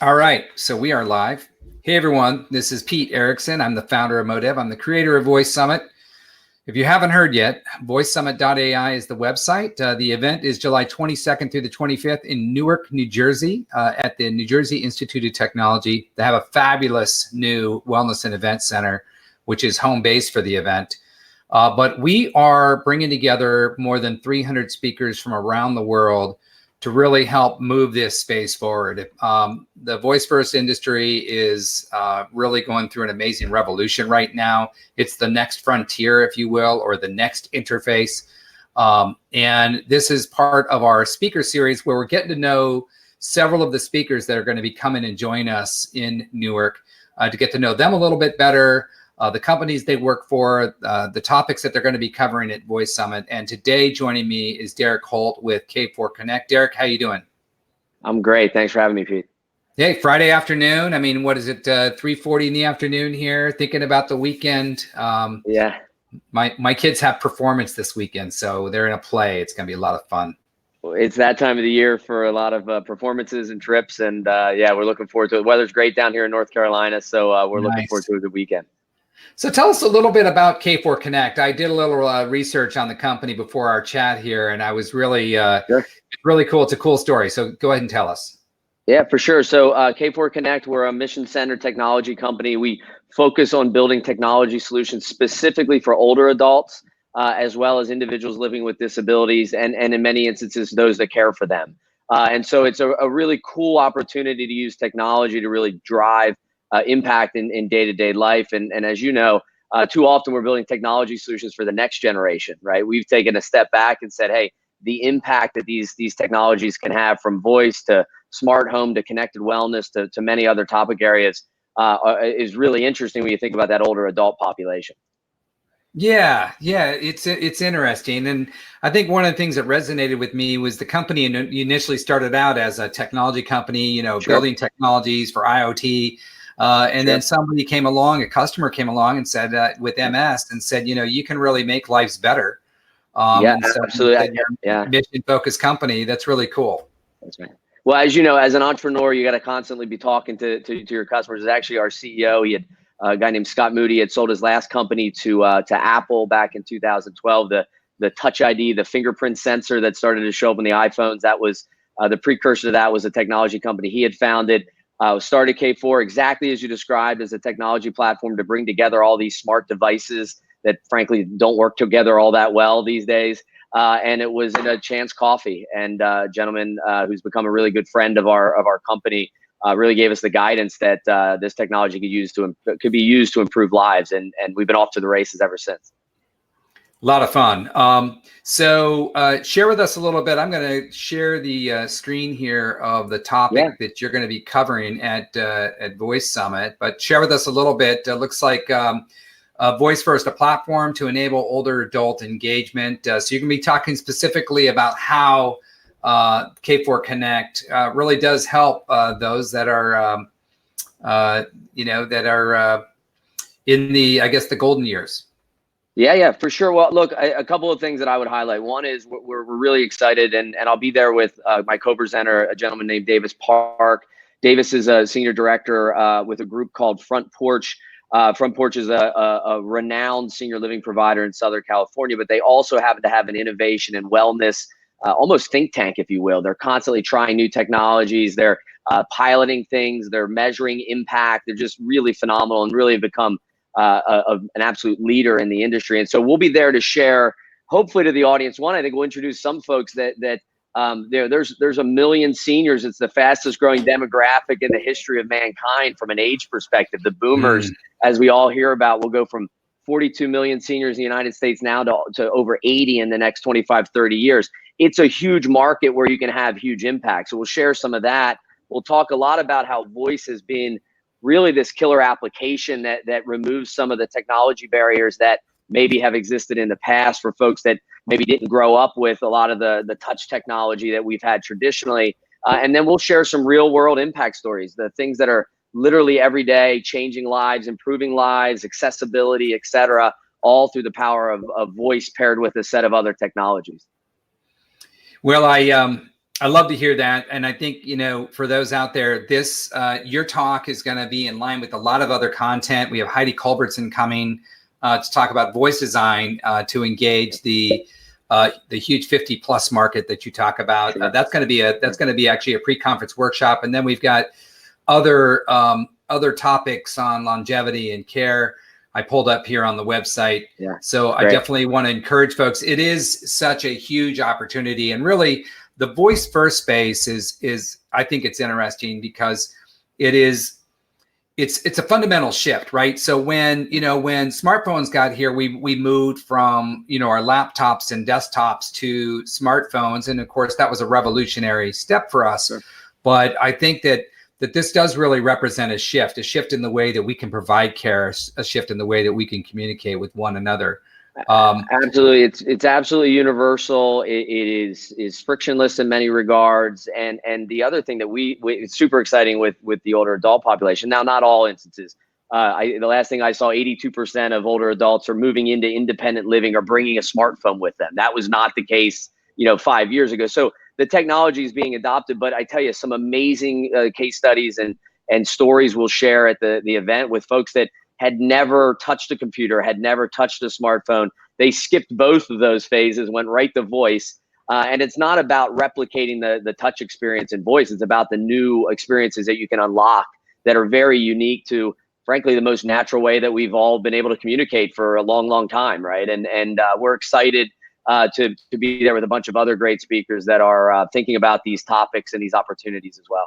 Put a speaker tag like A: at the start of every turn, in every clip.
A: All right, so we are live. Hey everyone, this is Pete Erickson. I'm the founder of Modev. I'm the creator of Voice Summit. If you haven't heard yet, voicesummit.ai is the website. The event is July 22nd through the 25th in Newark, New Jersey, at the New Jersey Institute of Technology. They have a fabulous new wellness and event center, which is home base for the event. But we are bringing together more than 300 speakers from around the world to really help move this space forward. The voice first industry is really going through an amazing revolution right now. It's the next frontier, if you will, or the next interface. And this is part of our speaker series where we're getting to know several of the speakers that are going to be coming and join us in Newark to get to know them a little bit better, the companies they work for, the topics that they're going to be covering at Voice Summit. And today joining me is Derek Holt with K4 Connect. Derek, how you doing?
B: I'm great. Thanks for having me, Pete.
A: Hey, Friday afternoon. I mean, what is it, 3:40 in the afternoon here, thinking about the weekend.
B: Yeah.
A: My kids have performance this weekend, so they're in a play. It's going to be a lot of fun.
B: It's that time of the year for a lot of performances and trips. And yeah, we're looking forward to it. Weather's great down here in North Carolina, so we're looking forward to a good weekend.
A: So tell us a little bit about K4 Connect. I did a little research on the company before our chat here, and I was really, really cool. It's a cool story. So go ahead and tell us.
B: Yeah, for sure. So K4 Connect, we're a mission-centered technology company. We focus on building technology solutions specifically for older adults, as well as individuals living with disabilities, and in many instances, those that care for them. And so it's a really cool opportunity to use technology to really drive impact in day-to-day life. And as you know, too often we're building technology solutions for the next generation, right? We've taken a step back and said, hey, the impact that these technologies can have, from voice to smart home to connected wellness to many other topic areas, is really interesting when you think about that older adult population.
A: Yeah, it's interesting. And I think one of the things that resonated with me was the company initially started out as a technology company, building technologies for IoT. And then somebody came along, a customer came along and said, with MS, and said, you can really make lives better.
B: Absolutely.
A: Mission-focused company. That's really cool.
B: That's right. Well, as you know, as an entrepreneur, you got to constantly be talking to your customers. It's actually our CEO. He had a guy named Scott Moody had sold his last company to Apple back in 2012. The Touch ID, the fingerprint sensor that started to show up on the iPhones, that was the precursor to that was a technology company he had founded. Started K4 exactly as you described, as a technology platform to bring together all these smart devices that frankly don't work together all that well these days. And it was in a chance coffee, and a gentleman who's become a really good friend of our company really gave us the guidance that this technology could be used to improve lives, and we've been off to the races ever since.
A: A lot of fun. So share with us a little bit. I'm going to share the screen here of the topic that you're going to be covering at Voice Summit. But share with us a little bit. It looks like Voice First, a platform to enable older adult engagement. So you're going to be talking specifically about how K4 Connect really does help those that are, in the, I guess, the golden years.
B: Yeah, for sure. Well, look, a couple of things that I would highlight. One is we're really excited, and I'll be there with my co-presenter, a gentleman named Davis Park. Davis is a senior director with a group called Front Porch. Front Porch is a renowned senior living provider in Southern California, but they also happen to have an innovation and wellness, almost think tank, if you will. They're constantly trying new technologies. They're piloting things. They're measuring impact. They're just really phenomenal and really become an absolute leader in the industry. And so we'll be there to share, hopefully, to the audience. One, I think we'll introduce some folks that there's a million seniors. It's the fastest growing demographic in the history of mankind from an age perspective. The boomers, as we all hear about, will go from 42 million seniors in the United States now to over 80 in the next 25, 30 years. It's a huge market where you can have huge impact. So we'll share some of that. We'll talk a lot about how voice has been really this killer application that removes some of the technology barriers that maybe have existed in the past for folks that maybe didn't grow up with a lot of the touch technology that we've had traditionally. And then we'll share some real world impact stories, the things that are literally every day changing lives, improving lives, accessibility, et cetera, all through the power of voice paired with a set of other technologies.
A: Well, I love to hear that. And I think, for those out there, this, your talk is going to be in line with a lot of other content. We have Heidi Culbertson coming to talk about voice design to engage the huge 50+ market that you talk about.
B: Sure.
A: That's going to be actually a pre-conference workshop. And then we've got other topics on longevity and care. I pulled up here on the website.
B: Yeah,
A: so I definitely want to encourage folks. It is such a huge opportunity, and really the voice first space is I think it's interesting because it's a fundamental shift, right? So when smartphones got here, we moved from, our laptops and desktops to smartphones. And of course that was a revolutionary step for us. Sure. But I think that this does really represent a shift in the way that we can provide care, a shift in the way that we can communicate with one another.
B: Absolutely. It's absolutely universal. It is frictionless in many regards. And the other thing that it's super exciting with the older adult population. Now, not all instances. The last thing I saw, 82% of older adults are moving into independent living or bringing a smartphone with them. That was not the case, 5 years ago. So the technology is being adopted, but I tell you, some amazing case studies and stories we'll share at the event with folks that had never touched a computer, had never touched a smartphone. They skipped both of those phases, went right to voice. And it's not about replicating the touch experience in voice. It's about the new experiences that you can unlock that are very unique to, frankly, the most natural way that we've all been able to communicate for a long, long time, right? And we're excited to be there with a bunch of other great speakers that are thinking about these topics and these opportunities as well.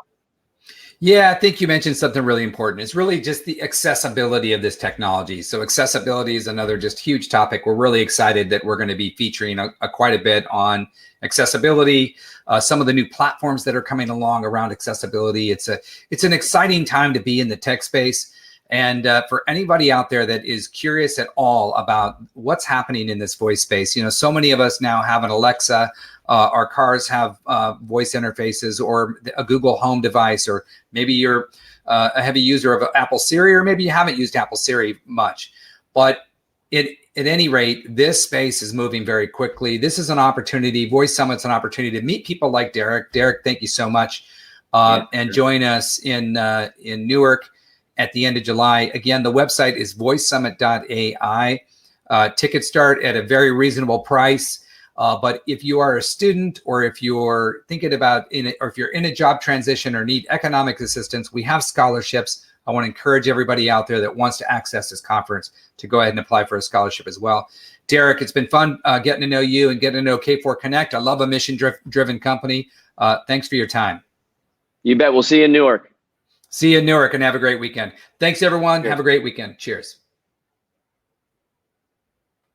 A: Yeah, I think you mentioned something really important. It's really just the accessibility of this technology. So accessibility is another just huge topic. We're really excited that we're going to be featuring quite a bit on accessibility, some of the new platforms that are coming along around accessibility. It's an exciting time to be in the tech space. And for anybody out there that is curious at all about what's happening in this voice space, so many of us now have an Alexa. Our cars have voice interfaces, or a Google Home device, or maybe you're a heavy user of Apple Siri, or maybe you haven't used Apple Siri much. But at any rate, this space is moving very quickly. This is an opportunity. Voice Summit's an opportunity to meet people like Derek. Derek, thank you so much. And join us in Newark at the end of July. Again, the website is voicesummit.ai. Tickets start at a very reasonable price. But if you are a student, or if you're thinking about or if you're in a job transition or need economic assistance, we have scholarships. I want to encourage everybody out there that wants to access this conference to go ahead and apply for a scholarship as well. Derek, it's been fun getting to know you and getting to know K4 Connect. I love a mission-driven company. Thanks for your time.
B: You bet. We'll see you in Newark.
A: See you in Newark, and have a great weekend. Thanks, everyone.
B: Cheers.
A: Have a great weekend. Cheers.